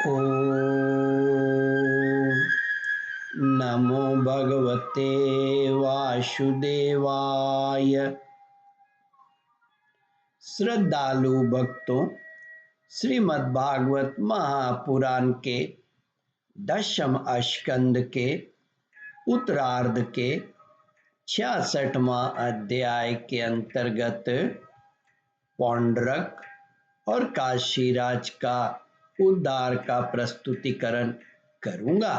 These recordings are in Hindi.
ओम नमो भगवते वासुदेवाय। श्रद्धालु भक्तों, श्रीमद्भागवत महापुराण के 10वें स्कंद के उत्तरार्ध के 66वां अध्याय के अंतर्गत पौंड्रक और काशीराज का उद्धार का प्रस्तुतिकरण करूंगा।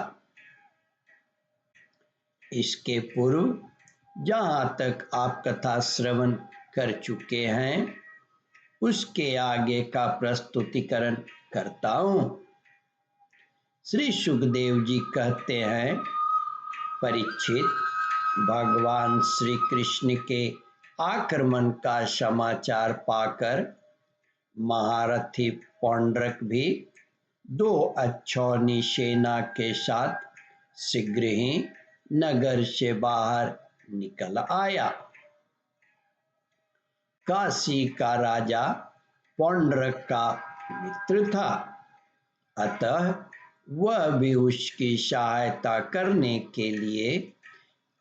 इसके पूर्व जहां तक आप कथा श्रवण कर चुके हैं उसके आगे का प्रस्तुतिकरण करता हूं। श्री सुखदेव जी कहते हैं, परीक्षित, भगवान श्री कृष्ण के आक्रमण का समाचार पाकर महारथी पौंड्रक भी 2 अक्षौहिणी सेना के साथ शीघ्र ही नगर से बाहर निकल आया। काशी का राजा पौंड्रक का मित्र था, अतः वह भी उसकी सहायता करने के लिए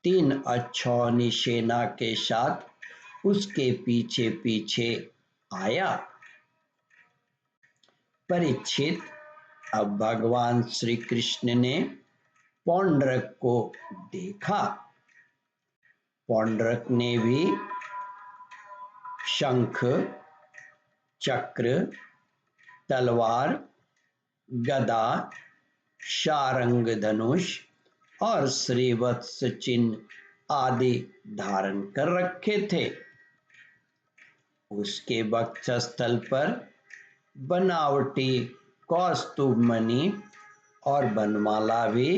3 अक्षौहिणी सेना के साथ उसके पीछे पीछे आया। परीक्षित, अब भगवान श्री कृष्ण ने पौंड्रक को देखा। पौंड्रक ने भी शंख, चक्र, तलवार, गदा, शारंग धनुष और श्रीवत्स चिन्ह आदि धारण कर रखे थे। उसके वक्षस्थल पर बनावटी कौस्तुभ मणि और बनमाला भी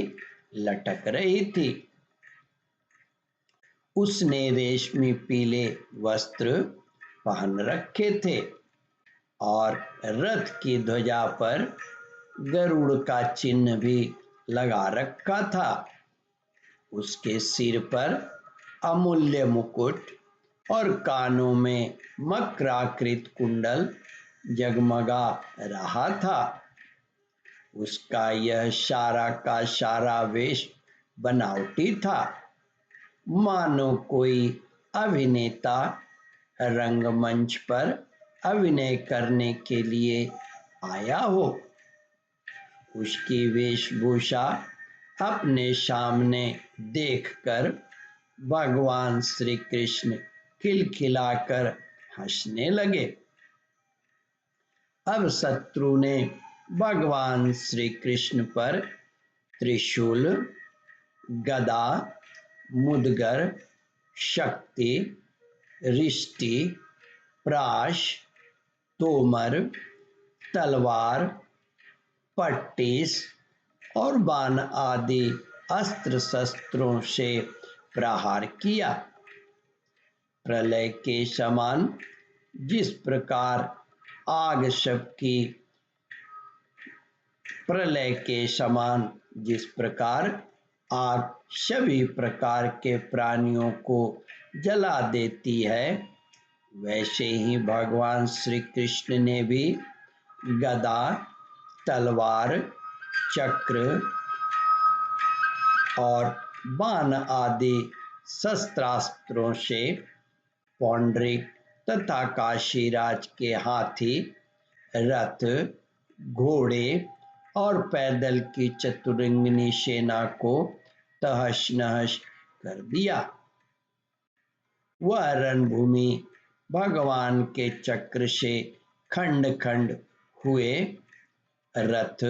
लटक रही थी। उसने रेशमी पीले वस्त्र पहन रखे थे और रथ की ध्वजा पर गरुड़ का चिन्ह भी लगा रखा था। उसके सिर पर अमूल्य मुकुट और कानों में मकराकृत कुंडल जगमगा रहा था। उसका यह सारा का सारा वेश बनावटी था, मानो कोई अभिनेता रंगमंच पर अभिनय करने के लिए आया हो। उसकी वेशभूषा अपने सामने देखकर भगवान श्री कृष्ण खिलखिलाकर हंसने लगे। अब शत्रु ने भगवान श्री कृष्ण पर त्रिशूल, गदा, मुदगर, शक्ति, रिष्टि, प्राश, तोमर, तलवार, पट्टिस और बाण आदि अस्त्र शस्त्रों से प्रहार किया। प्रलय के समान जिस प्रकार आग सभी प्रकार के प्राणियों को जला देती है, वैसे ही भगवान श्री कृष्ण ने भी गदा, तलवार, चक्र और बाण आदि शस्त्रास्त्रों से पौंड्रिक तथा काशीराज के हाथी, रथ, घोड़े और पैदल की चतुरंगिनी सेना को तहस नहस कर दिया। वह रणभूमि भगवान के चक्र से खंड खंड हुए। रथ,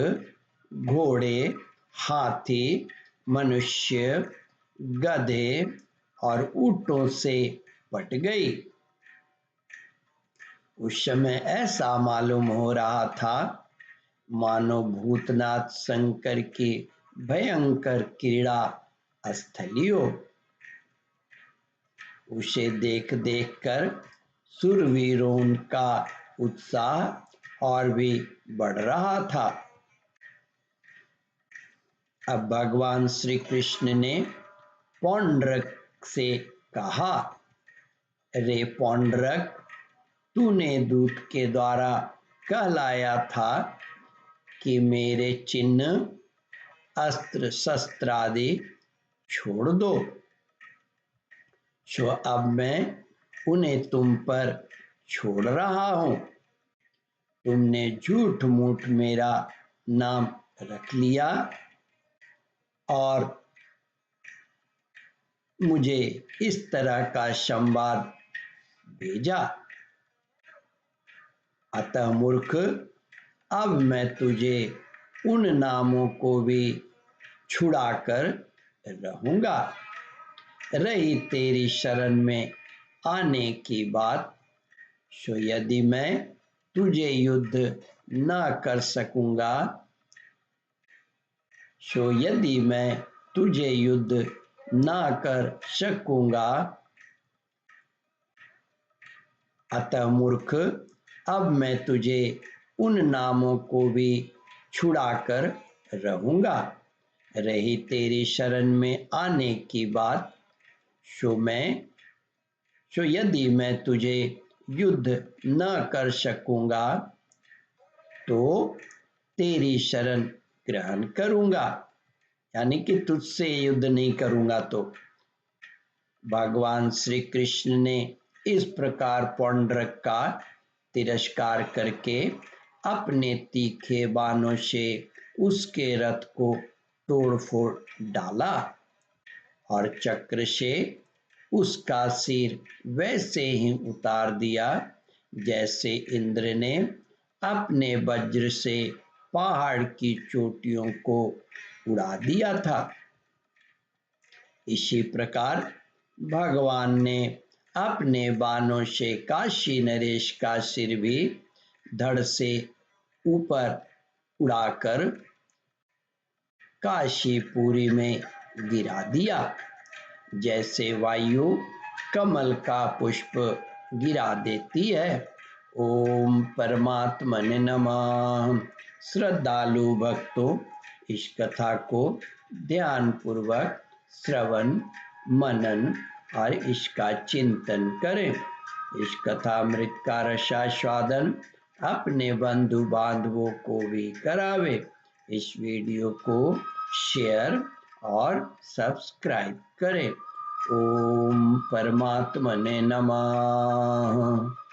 घोड़े, हाथी, मनुष्य, गधे और ऊंटों से पट गई। उस समय ऐसा मालूम हो रहा था मानो भूतनाथ शंकर की भयंकर क्रीड़ा स्थली हो। उसे देख देख कर शूरवीरों का उत्साह और भी बढ़ रहा था। अब भगवान श्री कृष्ण ने पौंड्रक से कहा, रे पौंड्रक, तूने दूत के द्वारा कहलाया था कि मेरे चिन्ह अस्त्र शस्त्र आदि छोड़ दो। सो अब मैं उन्हें तुम पर छोड़ रहा हूं। तुमने झूठ मूठ मेरा नाम रख लिया और मुझे इस तरह का संवाद भेजा। अतः मूर्ख, अब मैं तुझे उन नामों को भी छुड़ाकर रहूंगा। रही तेरी शरण में आने की बात, सो यदि मैं तुझे युद्ध न कर सकूंगा, सो यदि मैं तुझे युद्ध न कर सकूंगा, अतः मूर्ख, अब मैं तुझे उन नामों को भी छुड़ाकर रहूंगा। रही तेरी शरण में आने की बात, सो यदि मैं तुझे युद्ध न कर सकूंगा तो तेरी शरण ग्रहण करूंगा, यानी कि तुझसे युद्ध नहीं करूंगा। तो भगवान श्री कृष्ण ने इस प्रकार पौंड्रक का तिरस्कार करके अपने तीखे बाणों से उसके रथ को तोड़-फोड़ डाला और चक्र से उसका सिर वैसे ही उतार दिया जैसे इंद्र ने अपने वज्र से पहाड़ की चोटियों को उड़ा दिया था। इसी प्रकार भगवान ने अपने बाणों से काशी नरेश का सिर भी धड़ से ऊपर उड़ाकर काशीपुरी में गिरा दिया, जैसे वायु कमल का पुष्प गिरा देती है। ओम परमात्मने नमः। श्रद्धालु भक्तों, इस कथा को ध्यान पूर्वक श्रवण मनन और इसका चिंतन करें। इस कथामृत का रसास्वादन अपने बंधु बांधवों को भी करावे। इस वीडियो को शेयर और सब्सक्राइब करें। ओम परमात्मने नमः।